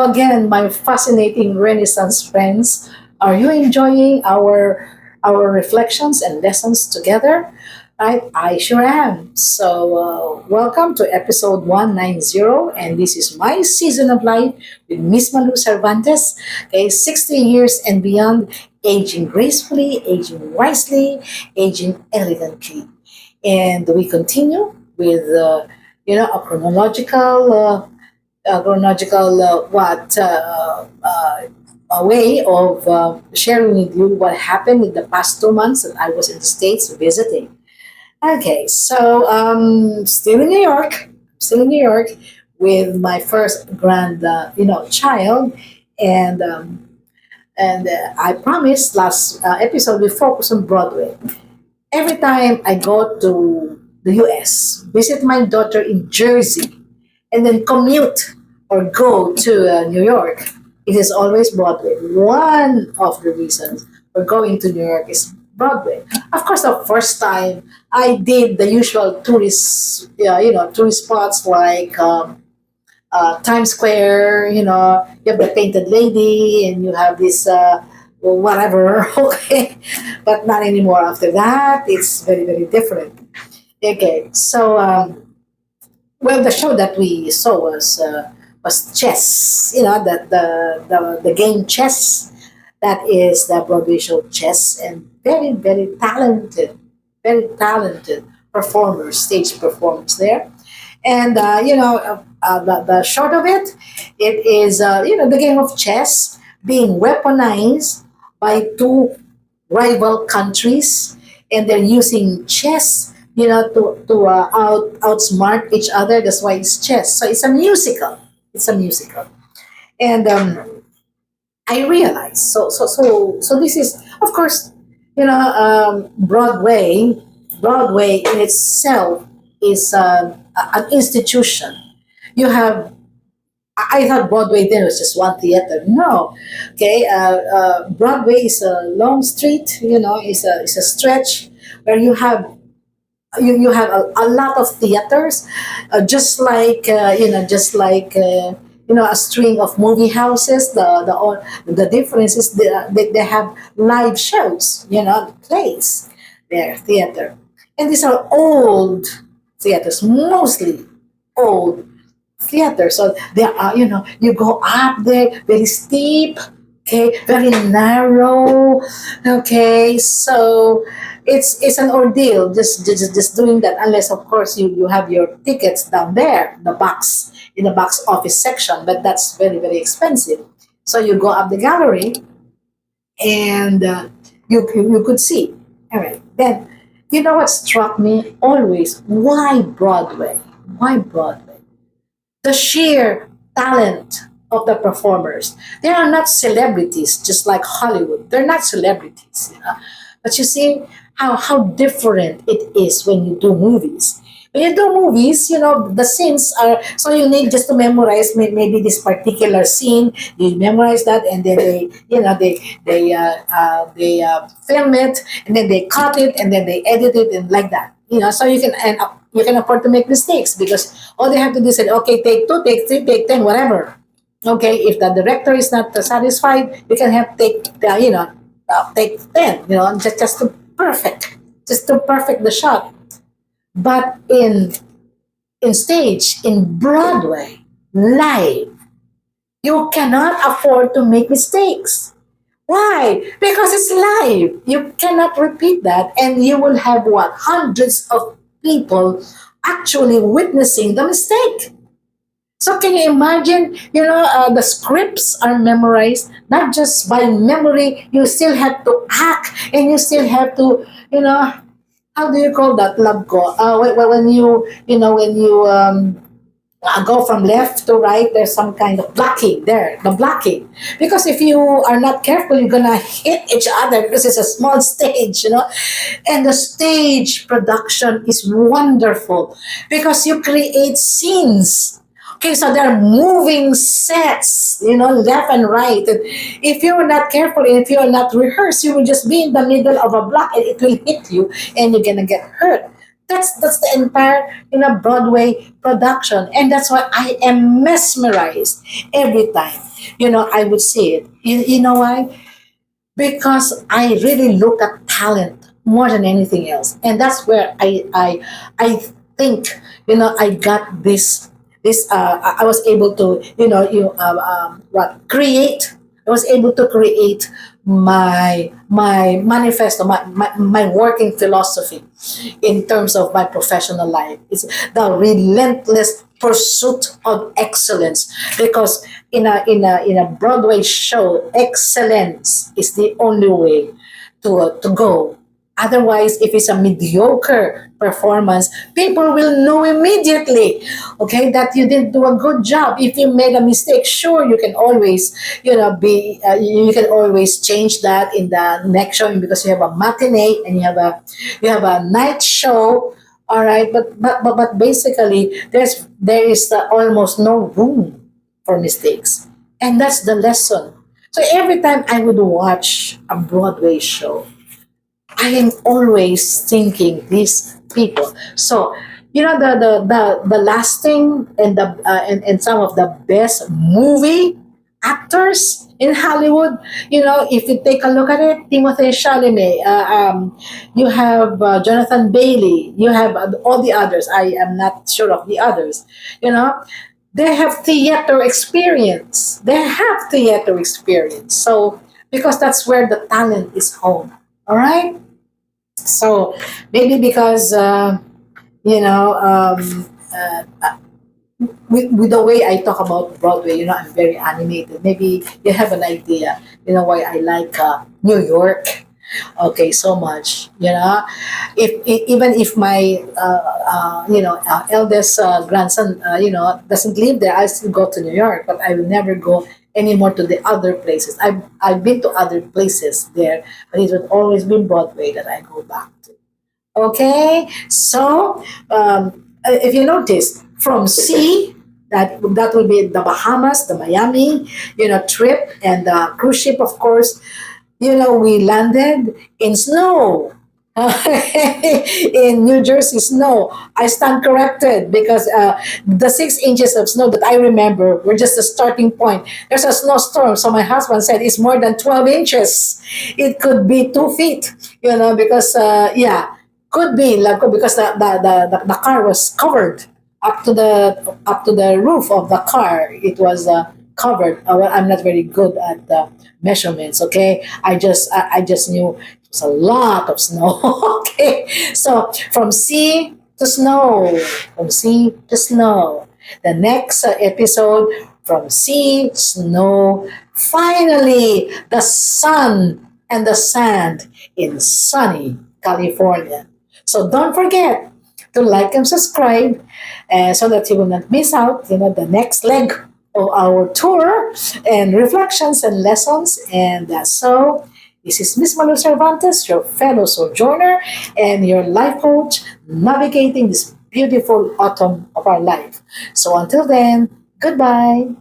again, my fascinating Renaissance friends. Are you enjoying our reflections and lessons together? I sure am. So, welcome to episode 190, and this is my season of life with Miss Malu Cervantes. Okay, 60 years and beyond, aging gracefully, aging wisely, aging elegantly. And we continue with, a chronological what a way of sharing with you what happened in the past 2 months that I was in the States visiting. Okay, so still in New York with my first grand, child, and I promised last episode we focus on Broadway. Every time I go to the U.S., visit my daughter in Jersey, and then commute or go to New York, it is always Broadway. One of the reasons for going to New York is Broadway. Of course, the first time I did the usual tourist, tourist spots like Times Square. You have the painted lady, and you have this whatever. Okay, but not anymore. After that, it's very very different. Okay, so. Well, the show that we saw was chess. The game chess. That is the Broadway show chess, and very talented performers, stage performers there. And the short of it, it is the game of chess being weaponized by two rival countries, and they're using chess, to outsmart each other. That's why it's chess. So it's a musical. It's a musical, and I realized. So this is, of course, Broadway. Broadway in itself is an institution. You have I thought Broadway then was just one theater. No, okay. Broadway is a long street. Is a stretch where you have a lot of theaters, just like a string of movie houses. The difference is they have live shows. Plays there, theater, and these are old theaters, mostly old theater. So there are, you go up there, very steep, okay, very narrow, okay. So it's an ordeal just doing that. Unless of course you have your tickets down there, in the box office section, but that's very very expensive. So you go up the gallery, and you could see. All right, then what struck me always? Why Broadway? Why Broadway? The sheer talent of the performers. They are not celebrities, just like Hollywood. They're not celebrities. But you see how different it is when you do movies. When you do movies, the scenes are so you need just to memorize maybe this particular scene. You memorize that, and then they film it, and then they cut it, and then they edit it, and like that. So you can afford to make mistakes because all they have to do is say, okay, take two, take three, take 10, whatever. Okay, if the director is not satisfied, you can have take 10. Just to perfect the shot. But in stage, in Broadway, live, you cannot afford to make mistakes. Why? Because it's live. You cannot repeat that, and you will have what, hundreds of people actually witnessing the mistake. So can you imagine? The scripts are memorized not just by memory. You still have to act, and you still have to, how do you call that? Love ko. When you go from left to right, there's some kind of blocking there, the blocking. Because if you are not careful, you're gonna hit each other because it's a small stage. And the stage production is wonderful because you create scenes. Okay, so there are moving sets, left and right. And if you're not careful, and if you're not rehearsed, you will just be in the middle of a block and it will hit you and you're gonna get hurt. That's the entire Broadway production, and that's why I am mesmerized every time I would see it. You know why? Because I really look at talent more than anything else, and that's where I think I got I was able to what create. I was able to create my manifesto, my working philosophy in terms of my professional life. It's the relentless pursuit of excellence, because in a Broadway show, excellence is the only way to go. Otherwise, if it's a mediocre performance, people will know immediately, okay, that you didn't do a good job. If you made a mistake, sure, you can always, you can always change that in the next showing, because you have a matinee and you have a night show. All right, but basically, there is almost no room for mistakes, and that's the lesson. So every time I would watch a Broadway show, I am always thinking these people. So the lasting and some of the best movie actors in Hollywood. If you take a look at it, Timothée Chalamet, you have Jonathan Bailey, you have all the others. I am not sure of the others. You know, they have theater experience. They have theater experience. So because that's where the talent is home. All right. So maybe because you know with the way I talk about Broadway, I'm very animated. Maybe you have an idea, why I like New York. Okay, so much. Even if my eldest grandson doesn't live there, I still go to New York, but I will never go anymore to the other places. I've been to other places there, but it would always be Broadway that I go back to. Okay, so if you notice, from sea, that would be the Bahamas, the Miami, trip, and the cruise ship, of course. We landed in snow. In New Jersey, snow. I stand corrected, because the 6 inches of snow that I remember were just the starting point. There's a snowstorm, so my husband said it's more than 12 inches. It could be 2 feet, because yeah, could be like, because the car was covered up to the roof of the car. It was covered. Well, I'm not very good at the measurements. Okay, I just knew it was a lot of snow. Okay, so from sea to snow, from sea to snow. The next episode, from sea, snow, finally the sun and the sand in sunny California. So don't forget to like and subscribe, so that you will not miss out, the next leg of our tour and reflections and lessons. And so, this is Miss Malu Cervantes, your fellow sojourner and your life coach, navigating this beautiful autumn of our life. So until then, goodbye.